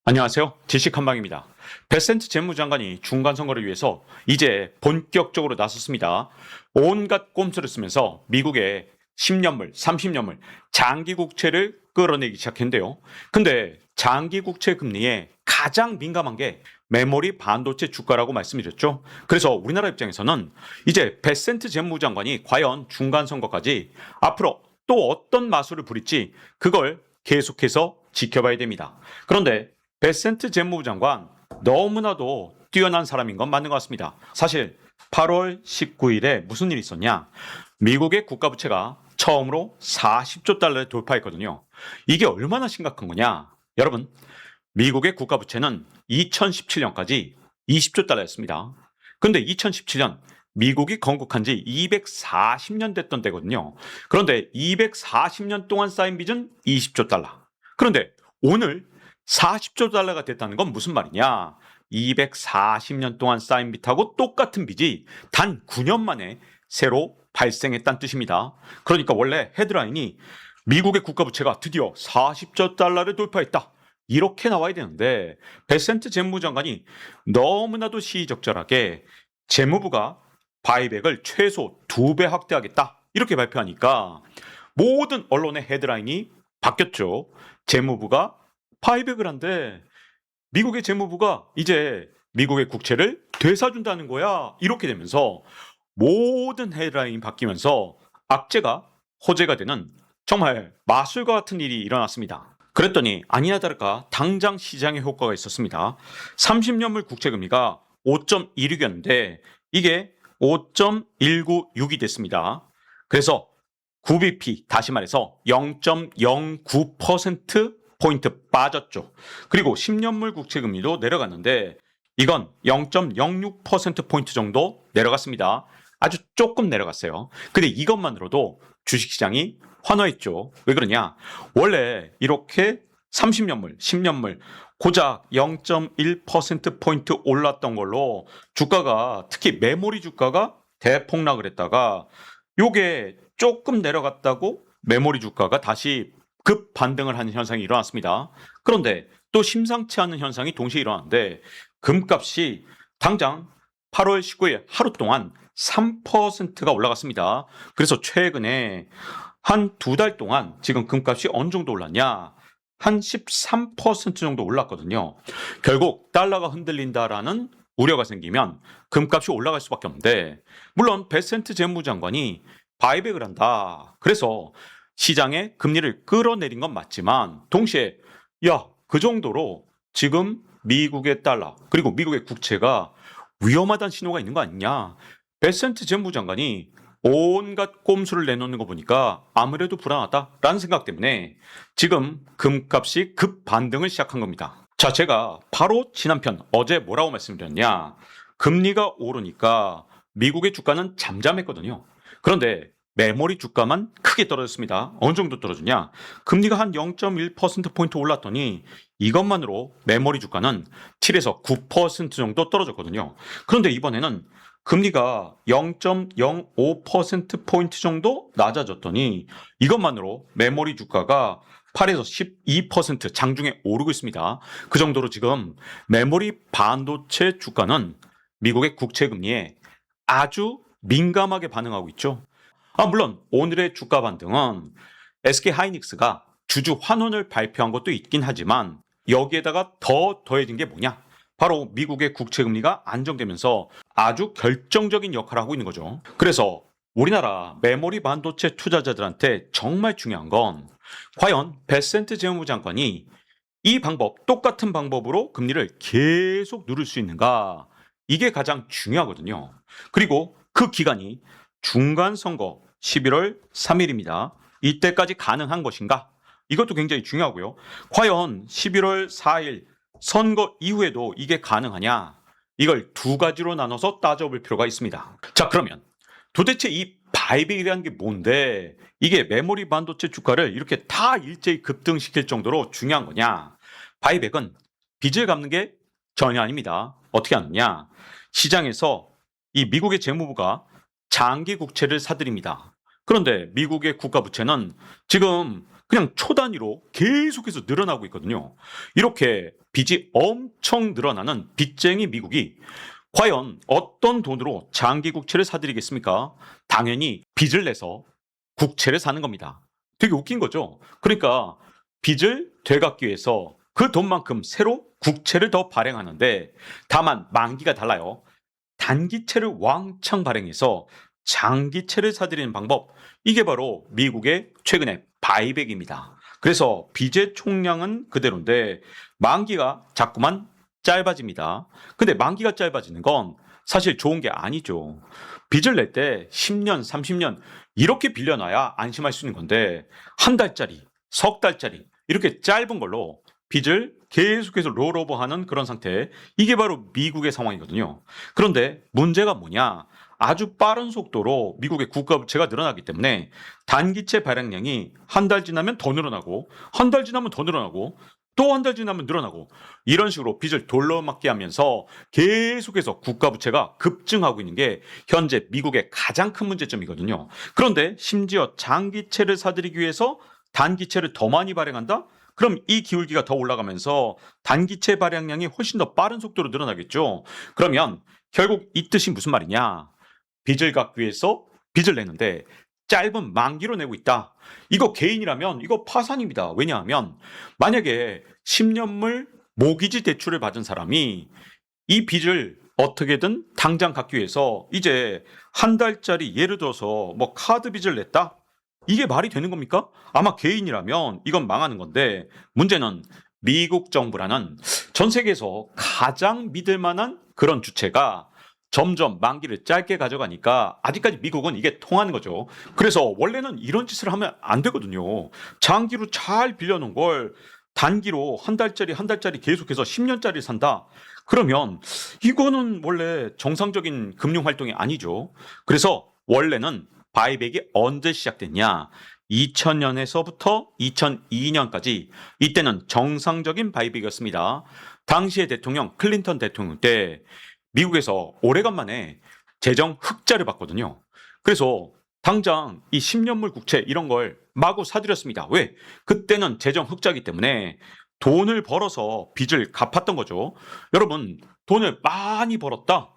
안녕하세요. 지식한방입니다. 베센트 재무장관이 중간선거를 위해서 이제 본격적으로 나섰습니다. 온갖 꼼수를 쓰면서 미국의 10년물, 30년물 장기 국채를 끌어내기 시작했는데요. 근데 장기 국채 금리에 가장 민감한 게 메모리 반도체 주가라고 말씀드렸죠. 그래서 우리나라 입장에서는 이제 베센트 재무장관이 과연 중간선거까지 앞으로 또 어떤 마술을 부릴지 그걸 계속해서 지켜봐야 됩니다. 그런데 베센트 재무부 장관 너무나도 뛰어난 사람인 건 맞는 것 같습니다. 사실 8월 19일에 무슨 일이 있었냐? 미국의 국가부채가 처음으로 40조 달러를 돌파했거든요. 이게 얼마나 심각한 거냐? 여러분, 미국의 국가부채는 2017년까지 20조 달러였습니다. 근데 2017년 미국이 건국한 지 240년 됐던 때거든요. 그런데 240년 동안 쌓인 빚은 20조 달러. 그런데 오늘 40조 달러가 됐다는 건 무슨 말이냐? 240년 동안 쌓인 빚하고 똑같은 빚이 단 9년 만에 새로 발생했다는 뜻입니다. 그러니까 원래 헤드라인이 미국의 국가부채가 드디어 40조 달러를 돌파했다. 이렇게 나와야 되는데 베센트 재무장관이 너무나도 시의적절하게 재무부가 바이백을 최소 2배 확대하겠다. 이렇게 발표하니까 모든 언론의 헤드라인이 바뀌었죠. 재무부가 바이백을 한데 미국의 재무부가 이제 미국의 국채를 되사준다는 거야. 이렇게 되면서 모든 헤드라인이 바뀌면서 악재가 호재가 되는 정말 마술과 같은 일이 일어났습니다. 그랬더니 아니나 다를까 당장 시장에 효과가 있었습니다. 30년물 국채금리가 5.16이었는데 이게 5.196이 됐습니다. 그래서 9bp 다시 말해서 0.09% 포인트 빠졌죠. 그리고 10년물 국채금리도 내려갔는데 이건 0.06% 포인트 정도 내려갔습니다. 아주 조금 내려갔어요. 근데 이것만으로도 주식시장이 환호했죠. 왜 그러냐? 원래 이렇게 30년물, 10년물 고작 0.1% 포인트 올랐던 걸로 주가가 특히 메모리 주가가 대폭락을 했다가 요게 조금 내려갔다고 메모리 주가가 다시 급 반등을 하는 현상이 일어났습니다. 그런데 또 심상치 않은 현상이 동시에 일어났는데 금값이 당장 8월 19일 하루 동안 3%가 올라갔습니다. 그래서 최근에 한 2달 동안 지금 금값이 어느 정도 올랐냐? 한 13% 정도 올랐거든요. 결국 달러가 흔들린다라는 우려가 생기면 금값이 올라갈 수밖에 없는데 물론 베센트 재무장관이 바이백을 한다. 그래서 시장의 금리를 끌어내린 건 맞지만 동시에 그 정도로 지금 미국의 달러 그리고 미국의 국채가 위험하다는 신호가 있는 거 아니냐. 베센트 재무장관이 온갖 꼼수를 내놓는 거 보니까 아무래도 불안하다라는 생각 때문에 지금 금값이 급 반등을 시작한 겁니다. 자, 제가 바로 지난 편 어제 뭐라고 말씀드렸냐. 금리가 오르니까 미국의 주가는 잠잠했거든요. 그런데 메모리 주가만 크게 떨어졌습니다. 어느 정도 떨어지냐? 금리가 한 0.1%포인트 올랐더니 이것만으로 메모리 주가는 7에서 9% 정도 떨어졌거든요. 그런데 이번에는 금리가 0.05%포인트 정도 낮아졌더니 이것만으로 메모리 주가가 8에서 12% 장중에 오르고 있습니다. 그 정도로 지금 메모리 반도체 주가는 미국의 국채 금리에 아주 민감하게 반응하고 있죠. 물론 오늘의 주가 반등은 SK 하이닉스가 주주 환원을 발표한 것도 있긴 하지만 여기에다가 더 더해진 게 뭐냐? 바로 미국의 국채 금리가 안정되면서 아주 결정적인 역할을 하고 있는 거죠. 그래서 우리나라 메모리 반도체 투자자들한테 정말 중요한 건 과연 베센트 재무부 장관이 이 방법, 똑같은 방법으로 금리를 계속 누를 수 있는가? 이게 가장 중요하거든요. 그리고 그 기간이 중간선거 11월 3일입니다. 이때까지 가능한 것인가? 이것도 굉장히 중요하고요. 과연 11월 4일 선거 이후에도 이게 가능하냐? 이걸 두 가지로 나눠서 따져볼 필요가 있습니다. 자, 그러면 도대체 이 바이백이라는 게 뭔데 이게 메모리 반도체 주가를 이렇게 다 일제히 급등시킬 정도로 중요한 거냐? 바이백은 빚을 갚는 게 전혀 아닙니다. 어떻게 하느냐? 시장에서 이 미국의 재무부가 장기 국채를 사들입니다. 그런데 미국의 국가 부채는 지금 그냥 초 단위로 계속해서 늘어나고 있거든요. 이렇게 빚이 엄청 늘어나는 빚쟁이 미국이 과연 어떤 돈으로 장기 국채를 사들이겠습니까? 당연히 빚을 내서 국채를 사는 겁니다. 되게 웃긴 거죠. 그러니까 빚을 되갚기 위해서 그 돈만큼 새로 국채를 더 발행하는데, 다만 만기가 달라요. 단기채를 왕창 발행해서 장기채를 사들이는 방법, 이게 바로 미국의 최근의 바이백입니다. 그래서 빚의 총량은 그대로인데 만기가 자꾸만 짧아집니다. 근데 만기가 짧아지는 건 사실 좋은 게 아니죠. 빚을 낼 때 10년, 30년 이렇게 빌려놔야 안심할 수 있는 건데, 한 달짜리, 석 달짜리 이렇게 짧은 걸로 빚을 계속해서 롤오버하는 그런 상태, 이게 바로 미국의 상황이거든요. 그런데 문제가 뭐냐? 아주 빠른 속도로 미국의 국가 부채가 늘어나기 때문에 단기채 발행량이 한 달 지나면 더 늘어나고, 한 달 지나면 더 늘어나고, 또 한 달 지나면 늘어나고, 이런 식으로 빚을 돌려막기 하면서 계속해서 국가 부채가 급증하고 있는 게 현재 미국의 가장 큰 문제점이거든요. 그런데 심지어 장기채를 사들이기 위해서 단기채를 더 많이 발행한다? 그럼 이 기울기가 더 올라가면서 단기채 발행량이 훨씬 더 빠른 속도로 늘어나겠죠. 그러면 결국 이 뜻이 무슨 말이냐? 빚을 갚기 위해서 빚을 내는데 짧은 만기로 내고 있다. 이거 개인이라면 이거 파산입니다. 왜냐하면 만약에 10년물 모기지 대출을 받은 사람이 이 빚을 어떻게든 당장 갚기 위해서 이제 한 달짜리, 예를 들어서 뭐 카드 빚을 냈다? 이게 말이 되는 겁니까? 아마 개인이라면 이건 망하는 건데, 문제는 미국 정부라는 전 세계에서 가장 믿을 만한 그런 주체가 점점 만기를 짧게 가져가니까 아직까지 미국은 이게 통하는 거죠. 그래서 원래는 이런 짓을 하면 안 되거든요. 장기로 잘 빌려놓은 걸 단기로 한 달짜리 한 달짜리 계속해서 10년짜리 산다. 그러면 이거는 원래 정상적인 금융 활동이 아니죠. 그래서 원래는 바이백이 언제 시작됐냐? 2000년에서부터 2002년까지, 이때는 정상적인 바이백이었습니다. 당시의 대통령 클린턴 대통령 때 미국에서 오래간만에 재정 흑자를 봤거든요. 그래서 당장 이 10년물 국채 이런 걸 마구 사들였습니다. 왜? 그때는 재정 흑자이기 때문에 돈을 벌어서 빚을 갚았던 거죠. 여러분, 돈을 많이 벌었다?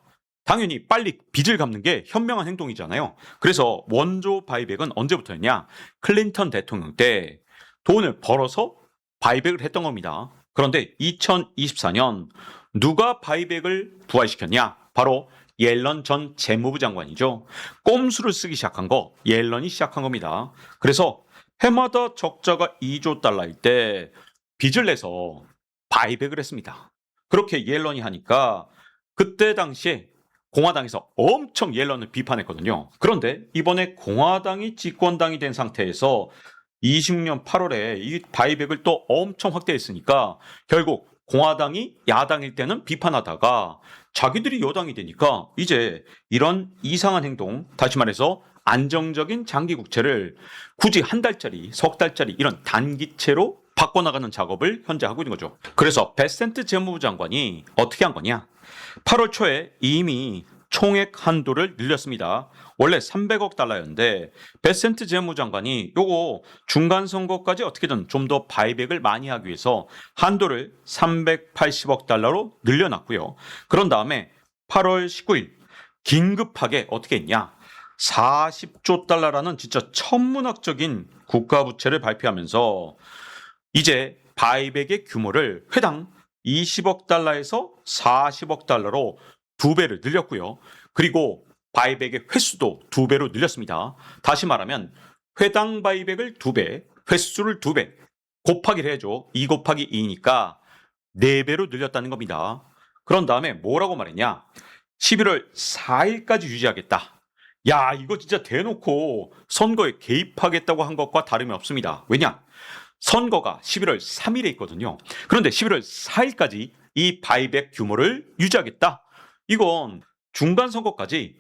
당연히 빨리 빚을 갚는 게 현명한 행동이잖아요. 그래서 원조 바이백은 언제부터였냐? 클린턴 대통령 때 돈을 벌어서 바이백을 했던 겁니다. 그런데 2024년 누가 바이백을 부활시켰냐? 바로 옐런 전 재무부 장관이죠. 꼼수를 쓰기 시작한 거 옐런이 시작한 겁니다. 그래서 해마다 적자가 2조 달러일 때 빚을 내서 바이백을 했습니다. 그렇게 옐런이 하니까 그때 당시에 공화당에서 엄청 옐런을 비판했거든요. 그런데 이번에 공화당이 집권당이 된 상태에서 20년 8월에 이 바이백을 또 엄청 확대했으니까 결국 공화당이 야당일 때는 비판하다가 자기들이 여당이 되니까 이제 이런 이상한 행동, 다시 말해서 안정적인 장기 국채를 굳이 한 달짜리, 석 달짜리 이런 단기채로 바꿔나가는 작업을 현재 하고 있는 거죠. 그래서 베센트 재무부 장관이 어떻게 한 거냐? 8월 초에 이미 총액 한도를 늘렸습니다. 원래 300억 달러였는데 베센트 재무장관이 요거 중간 선거까지 어떻게든 좀 더 바이백을 많이 하기 위해서 한도를 380억 달러로 늘려놨고요. 그런 다음에 8월 19일 긴급하게 어떻게 했냐? 40조 달러라는 진짜 천문학적인 국가 부채를 발표하면서 이제 바이백의 규모를 회당 20억 달러에서 40억 달러로 2배를 늘렸고요. 그리고 바이백의 횟수도 2배로 늘렸습니다. 다시 말하면 회당 바이백을 2배, 횟수를 2배 곱하기를 해야죠. 2 곱하기 2니까 4배로 늘렸다는 겁니다. 그런 다음에 뭐라고 말했냐? 11월 4일까지 유지하겠다. 야, 이거 진짜 대놓고 선거에 개입하겠다고 한 것과 다름이 없습니다. 왜냐? 선거가 11월 3일에 있거든요. 그런데 11월 4일까지 이 바이백 규모를 유지하겠다. 이건 중간 선거까지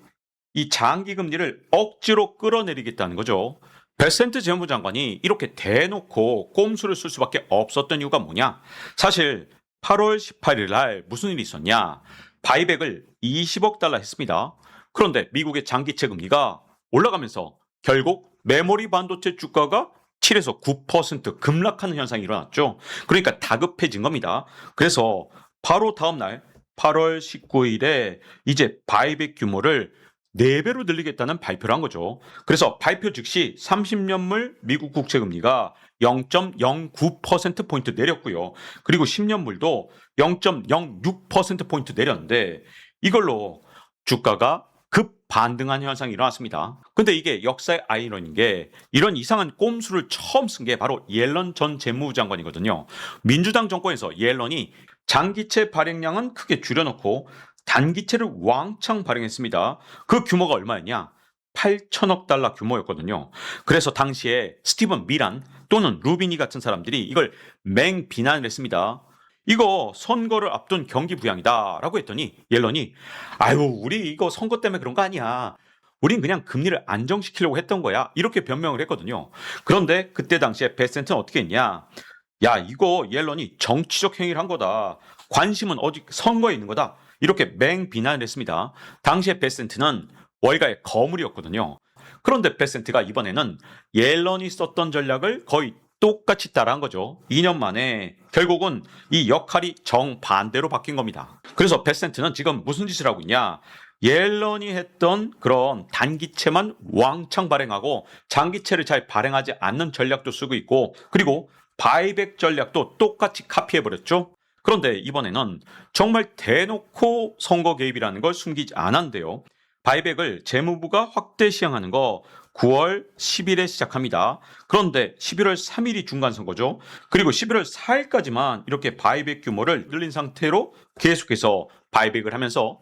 이 장기 금리를 억지로 끌어내리겠다는 거죠. 베센트 재무장관이 이렇게 대놓고 꼼수를 쓸 수밖에 없었던 이유가 뭐냐? 사실 8월 18일 날 무슨 일이 있었냐? 바이백을 20억 달러 했습니다. 그런데 미국의 장기채 금리가 올라가면서 결국 메모리 반도체 주가가 7에서 9% 급락하는 현상이 일어났죠. 그러니까 다급해진 겁니다. 그래서 바로 다음 날 8월 19일에 이제 바이백 규모를 4배로 늘리겠다는 발표를 한 거죠. 그래서 발표 즉시 30년물 미국 국채 금리가 0.09%포인트 내렸고요. 그리고 10년물도 0.06%포인트 내렸는데 이걸로 주가가 급 반등한 현상이 일어났습니다. 근데 이게 역사의 아이러니인 게 이런 이상한 꼼수를 처음 쓴 게 바로 옐런 전 재무부 장관이거든요. 민주당 정권에서 옐런이 장기채 발행량은 크게 줄여놓고 단기채를 왕창 발행했습니다. 그 규모가 얼마였냐? 8천억 달러 규모였거든요. 그래서 당시에 스티븐 미란 또는 루비니 같은 사람들이 이걸 맹비난을 했습니다. 이거 선거를 앞둔 경기 부양이다 라고 했더니 옐런이 아유 우리 이거 선거 때문에 그런 거 아니야. 우린 그냥 금리를 안정시키려고 했던 거야. 이렇게 변명을 했거든요. 그런데 그때 당시에 베센트는 어떻게 했냐. 야 이거 옐런이 정치적 행위를 한 거다. 관심은 어디 선거에 있는 거다. 이렇게 맹비난을 했습니다. 당시에 베센트는 월가의 거물이었거든요. 그런데 베센트가 이번에는 옐런이 썼던 전략을 거의 똑같이 따라한 거죠. 2년 만에 결국은 이 역할이 정반대로 바뀐 겁니다. 그래서 베센트는 지금 무슨 짓을 하고 있냐? 옐런이 했던 그런 단기채만 왕창 발행하고 장기채를 잘 발행하지 않는 전략도 쓰고 있고 그리고 바이백 전략도 똑같이 카피해버렸죠. 그런데 이번에는 정말 대놓고 선거 개입이라는 걸 숨기지 않았는데요. 바이백을 재무부가 확대 시행하는 거 9월 10일에 시작합니다. 그런데 11월 3일이 중간선거죠. 그리고 11월 4일까지만 이렇게 바이백 규모를 늘린 상태로 계속해서 바이백을 하면서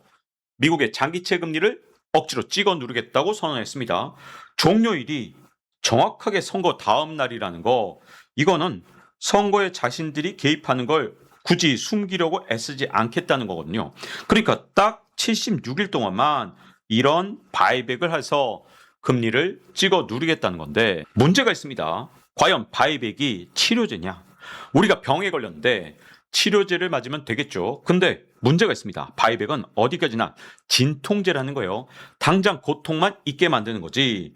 미국의 장기채 금리를 억지로 찍어 누르겠다고 선언했습니다. 종료일이 정확하게 선거 다음 날이라는 거 이거는 선거에 자신들이 개입하는 걸 굳이 숨기려고 애쓰지 않겠다는 거거든요. 그러니까 딱 76일 동안만 이런 바이백을 해서 금리를 찍어 누르겠다는 건데 문제가 있습니다. 과연 바이백이 치료제냐? 우리가 병에 걸렸는데 치료제를 맞으면 되겠죠. 근데 문제가 있습니다. 바이백은 어디까지나 진통제라는 거예요. 당장 고통만 있게 만드는 거지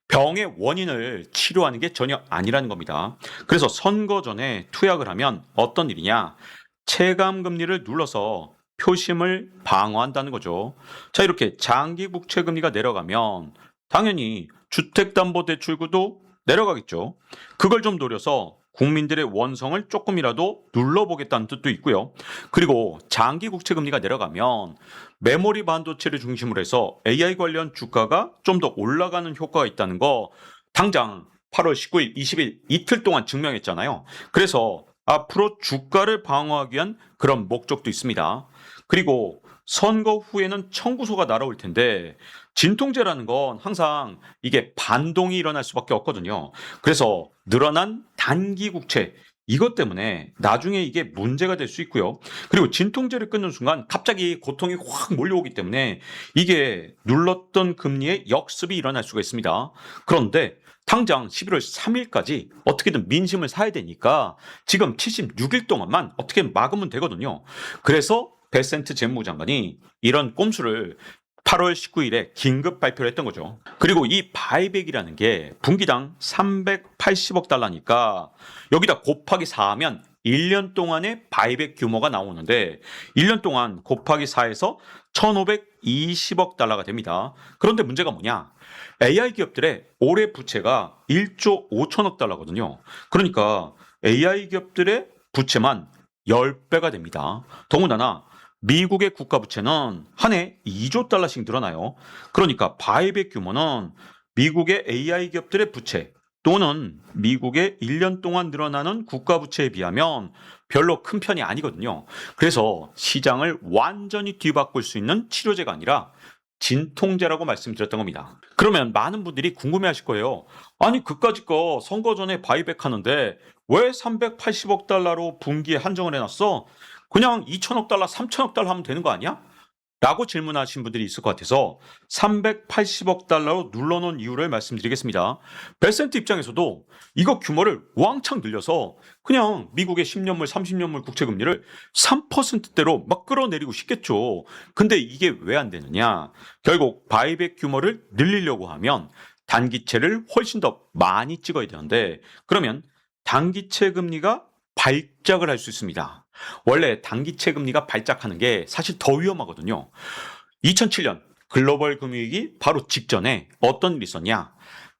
병의 원인을 치료하는 게 전혀 아니라는 겁니다. 그래서 선거 전에 투약을 하면 어떤 일이냐? 체감 금리를 눌러서 표심을 방어한다는 거죠. 자, 이렇게 장기 국채 금리가 내려가면 당연히 주택담보대출구도 내려가겠죠. 그걸 좀 노려서 국민들의 원성을 조금이라도 눌러보겠다는 뜻도 있고요. 그리고 장기 국채 금리가 내려가면 메모리 반도체를 중심으로 해서 AI 관련 주가가 좀 더 올라가는 효과가 있다는 거 당장 8월 19일, 20일 이틀 동안 증명했잖아요. 그래서 앞으로 주가를 방어하기 위한 그런 목적도 있습니다. 그리고 선거 후에는 청구서가 날아올 텐데 진통제라는 건 항상 이게 반동이 일어날 수밖에 없거든요. 그래서 늘어난 단기 국채 이것 때문에 나중에 이게 문제가 될 수 있고요. 그리고 진통제를 끊는 순간 갑자기 고통이 확 몰려오기 때문에 이게 눌렀던 금리의 역습이 일어날 수가 있습니다. 그런데 당장 11월 3일까지 어떻게든 민심을 사야 되니까 지금 76일 동안만 어떻게 막으면 되거든요. 그래서 베센트 재무부 장관이 이런 꼼수를 8월 19일에 긴급 발표를 했던 거죠. 그리고 이 바이백이라는 게 분기당 380억 달러니까 여기다 곱하기 4하면 1년 동안의 바이백 규모가 나오는데 1년 동안 곱하기 4에서 1,520억 달러가 됩니다. 그런데 문제가 뭐냐? AI 기업들의 올해 부채가 1조 5천억 달러거든요. 그러니까 AI 기업들의 부채만 10배가 됩니다. 더군다나 미국의 국가 부채는 한 해 2조 달러씩 늘어나요. 그러니까 바이백 규모는 미국의 AI 기업들의 부채 또는 미국의 1년 동안 늘어나는 국가 부채에 비하면 별로 큰 편이 아니거든요. 그래서 시장을 완전히 뒤바꿀 수 있는 치료제가 아니라 진통제라고 말씀드렸던 겁니다. 그러면 많은 분들이 궁금해하실 거예요. 아니 그까짓 거 선거 전에 바이백 하는데 왜 380억 달러로 분기에 한정을 해놨어? 그냥 2천억 달러, 3천억 달러 하면 되는 거 아니야? 라고 질문하신 분들이 있을 것 같아서 380억 달러로 눌러놓은 이유를 말씀드리겠습니다. 벨센트 입장에서도 이거 규모를 왕창 늘려서 그냥 미국의 10년물, 30년물 국채 금리를 3%대로 막 끌어내리고 싶겠죠. 근데 이게 왜 안 되느냐? 결국 바이백 규모를 늘리려고 하면 단기채를 훨씬 더 많이 찍어야 되는데 그러면 단기채 금리가 발작을 할 수 있습니다. 원래 단기채 금리가 발작하는 게 사실 더 위험하거든요. 2007년 글로벌 금융위기 바로 직전에 어떤 일이 있었냐?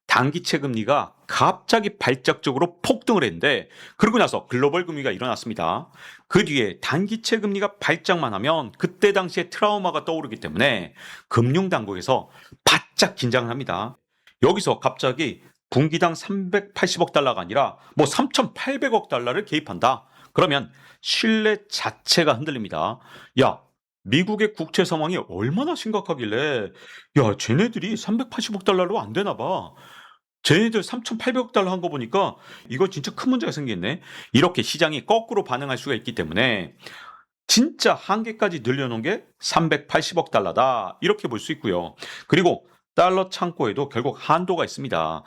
단기채 금리가 갑자기 발작적으로 폭등을 했는데 그러고 나서 글로벌 금융위기가 일어났습니다. 그 뒤에 단기채 금리가 발작만 하면 그때 당시에 트라우마가 떠오르기 때문에 금융당국에서 바짝 긴장을 합니다. 여기서 갑자기 분기당 380억 달러가 아니라 뭐 3,800억 달러를 개입한다. 그러면 신뢰 자체가 흔들립니다. 야, 미국의 국채 상황이 얼마나 심각하길래 야, 쟤네들이 380억 달러로 안 되나 봐. 쟤네들 3,800억 달러 한 거 보니까 이거 진짜 큰 문제가 생겼네. 이렇게 시장이 거꾸로 반응할 수가 있기 때문에 진짜 한계까지 늘려놓은 게 380억 달러다. 이렇게 볼 수 있고요. 그리고 달러 창고에도 결국 한도가 있습니다.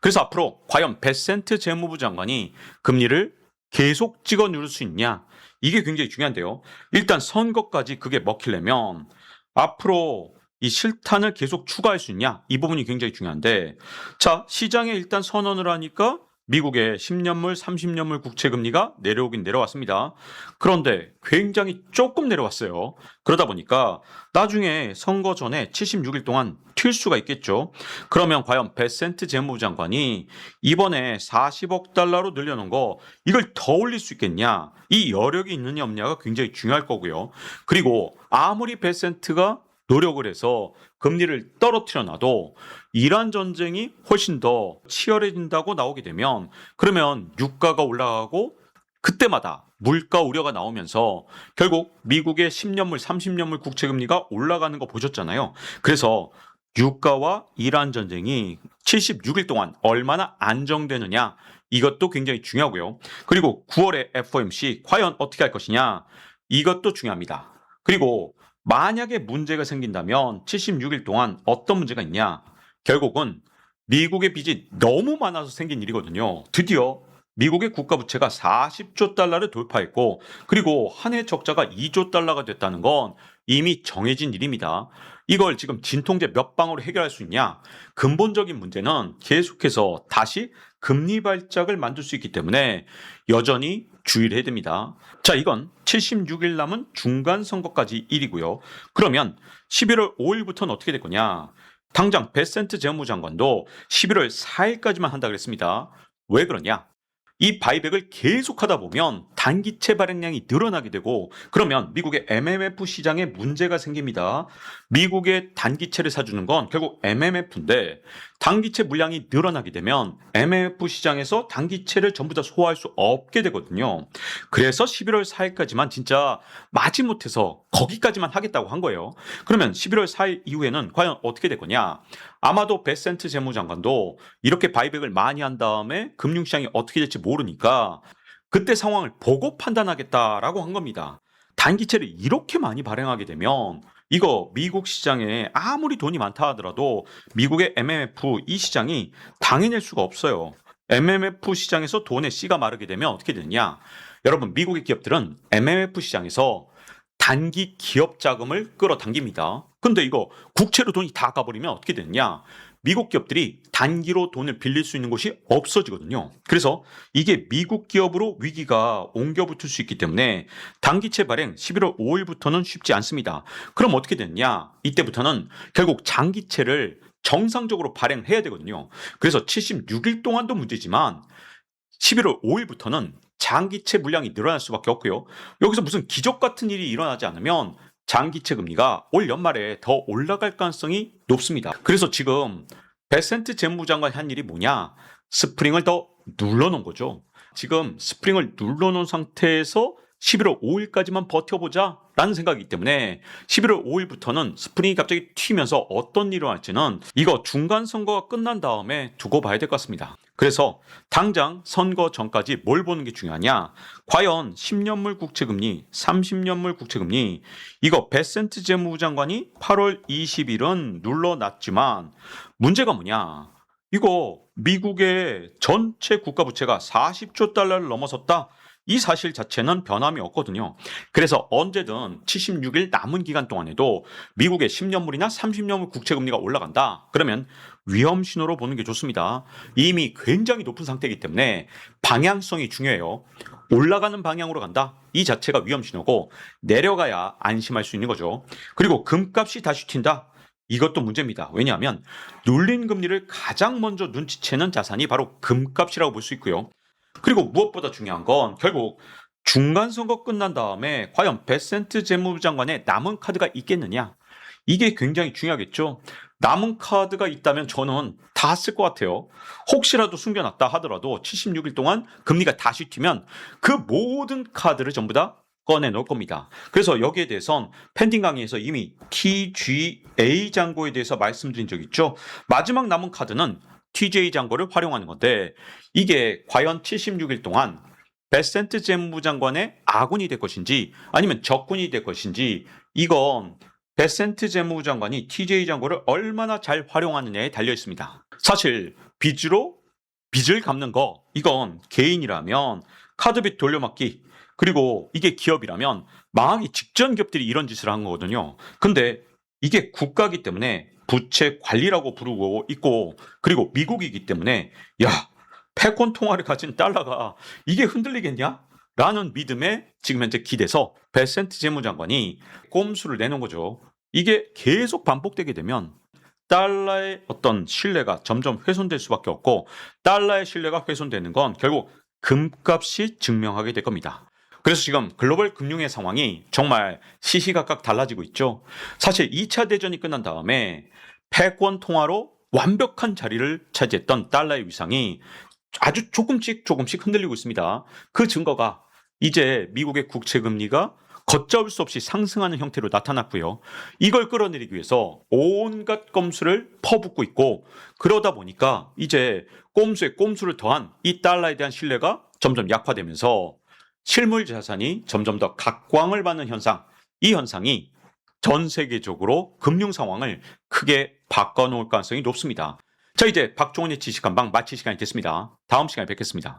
그래서 앞으로 과연 베센트 재무부 장관이 금리를 계속 찍어 누를 수 있냐? 이게 굉장히 중요한데요. 일단 선거까지 그게 먹히려면 앞으로 이 실탄을 계속 추가할 수 있냐? 이 부분이 굉장히 중요한데 자, 시장에 일단 선언을 하니까 미국의 10년물, 30년물 국채 금리가 내려오긴 내려왔습니다. 그런데 굉장히 조금 내려왔어요. 그러다 보니까 나중에 선거 전에 76일 동안 튈 수가 있겠죠. 그러면 과연 베센트 재무부 장관이 이번에 40억 달러로 늘려놓은 거 이걸 더 올릴 수 있겠냐? 이 여력이 있느냐 없냐가 굉장히 중요할 거고요. 그리고 아무리 베센트가 노력을 해서 금리를 떨어뜨려 놔도 이란 전쟁이 훨씬 더 치열해진다고 나오게 되면 그러면 유가가 올라가고 그때마다 물가 우려가 나오면서 결국 미국의 10년물, 30년물 국채 금리가 올라가는 거 보셨잖아요. 그래서 유가와 이란 전쟁이 76일 동안 얼마나 안정되느냐 이것도 굉장히 중요하고요. 그리고 9월에 FOMC 과연 어떻게 할 것이냐 이것도 중요합니다. 그리고 만약에 문제가 생긴다면 76일 동안 어떤 문제가 있냐? 결국은 미국의 빚이 너무 많아서 생긴 일이거든요. 드디어 미국의 국가 부채가 40조 달러를 돌파했고 그리고 한 해 적자가 2조 달러가 됐다는 건 이미 정해진 일입니다. 이걸 지금 진통제 몇 방으로 해결할 수 있냐? 근본적인 문제는 계속해서 다시 금리 발작을 만들 수 있기 때문에 여전히 주의를 해야 됩니다. 자, 이건 76일 남은 중간 선거까지 일이고요. 그러면 11월 5일부터는 어떻게 될 거냐? 당장 베센트 재무장관도 11월 4일까지만 한다 그랬습니다. 왜 그러냐? 이 바이백을 계속하다 보면 단기채 발행량이 늘어나게 되고 그러면 미국의 MMF 시장에 문제가 생깁니다. 미국의 단기채를 사주는 건 결국 MMF인데 단기채 물량이 늘어나게 되면 MMF 시장에서 단기채를 전부 다 소화할 수 없게 되거든요. 그래서 11월 4일까지만 진짜 마지못해서 거기까지만 하겠다고 한 거예요. 그러면 11월 4일 이후에는 과연 어떻게 될 거냐? 아마도 베센트 재무장관도 이렇게 바이백을 많이 한 다음에 금융시장이 어떻게 될지 모르니까 그때 상황을 보고 판단하겠다라고 한 겁니다. 단기채를 이렇게 많이 발행하게 되면 이거 미국 시장에 아무리 돈이 많다 하더라도 미국의 MMF 이 시장이 당해낼 수가 없어요. MMF 시장에서 돈의 씨가 마르게 되면 어떻게 되느냐? 여러분 미국의 기업들은 MMF 시장에서 단기 기업 자금을 끌어당깁니다. 근데 이거 국채로 돈이 다 가버리면 어떻게 되느냐? 미국 기업들이 단기로 돈을 빌릴 수 있는 곳이 없어지거든요. 그래서 이게 미국 기업으로 위기가 옮겨붙을 수 있기 때문에 단기채 발행 11월 5일부터는 쉽지 않습니다. 그럼 어떻게 되느냐? 이때부터는 결국 장기채를 정상적으로 발행해야 되거든요. 그래서 76일 동안도 문제지만 11월 5일부터는 장기채 물량이 늘어날 수밖에 없고요. 여기서 무슨 기적 같은 일이 일어나지 않으면 장기채 금리가 올 연말에 더 올라갈 가능성이 높습니다. 그래서 지금 베센트 재무장관이 한 일이 뭐냐? 스프링을 더 눌러놓은 거죠. 지금 스프링을 눌러놓은 상태에서 11월 5일까지만 버텨보자 라는 생각이기 때문에 11월 5일부터는 스프링이 갑자기 튀면서 어떤 일이 일어날지는 이거 중간 선거가 끝난 다음에 두고 봐야 될 것 같습니다. 그래서 당장 선거 전까지 뭘 보는 게 중요하냐? 과연 10년물 국채금리, 30년물 국채금리 이거 베센트 재무부 장관이 8월 20일은 눌러놨지만 문제가 뭐냐? 이거 미국의 전체 국가 부채가 40조 달러를 넘어섰다. 이 사실 자체는 변함이 없거든요. 그래서 언제든 76일 남은 기간 동안에도 미국의 10년물이나 30년물 국채 금리가 올라간다. 그러면 위험 신호로 보는 게 좋습니다. 이미 굉장히 높은 상태이기 때문에 방향성이 중요해요. 올라가는 방향으로 간다. 이 자체가 위험 신호고 내려가야 안심할 수 있는 거죠. 그리고 금값이 다시 튄다. 이것도 문제입니다. 왜냐하면 눌린 금리를 가장 먼저 눈치채는 자산이 바로 금값이라고 볼 수 있고요. 그리고 무엇보다 중요한 건 결국 중간 선거 끝난 다음에 과연 베센트 재무부 장관의 남은 카드가 있겠느냐? 이게 굉장히 중요하겠죠. 남은 카드가 있다면 저는 다 쓸 것 같아요. 혹시라도 숨겨놨다 하더라도 76일 동안 금리가 다시 튀면 그 모든 카드를 전부 다 꺼내 놓을 겁니다. 그래서 여기에 대해선 펜딩 강의에서 이미 TGA 잔고에 대해서 말씀드린 적 있죠. 마지막 남은 카드는 TGA 잔고를 활용하는 건데 이게 과연 76일 동안 베센트 재무부 장관의 아군이 될 것인지 아니면 적군이 될 것인지 이건 베센트 재무부 장관이 TGA 잔고를 얼마나 잘 활용하느냐에 달려 있습니다. 사실 빚을 갚는 거 이건 개인이라면 카드빚 돌려막기 그리고 이게 기업이라면 망하기 직전 기업들이 이런 짓을 한 거거든요. 근데 이게 국가기 때문에 부채 관리라고 부르고 있고 그리고 미국이기 때문에 야 패권 통화를 가진 달러가 이게 흔들리겠냐? 라는 믿음에 지금 현재 기대서 베센트 재무장관이 꼼수를 내놓은 거죠. 이게 계속 반복되게 되면 달러의 어떤 신뢰가 점점 훼손될 수밖에 없고 달러의 신뢰가 훼손되는 건 결국 금값이 증명하게 될 겁니다. 그래서 지금 글로벌 금융의 상황이 정말 시시각각 달라지고 있죠. 사실 2차 대전이 끝난 다음에 패권 통화로 완벽한 자리를 차지했던 달러의 위상이 아주 조금씩 흔들리고 있습니다. 그 증거가 이제 미국의 국채 금리가 걷잡을 수 없이 상승하는 형태로 나타났고요. 이걸 끌어내리기 위해서 온갖 꼼수를 퍼붓고 있고 그러다 보니까 이제 꼼수에 꼼수를 더한 이 달러에 대한 신뢰가 점점 약화되면서 실물 자산이 점점 더 각광을 받는 현상, 이 현상이 전 세계적으로 금융 상황을 크게 바꿔놓을 가능성이 높습니다. 자, 이제 박종원의 지식한방 마칠 시간이 됐습니다. 다음 시간에 뵙겠습니다.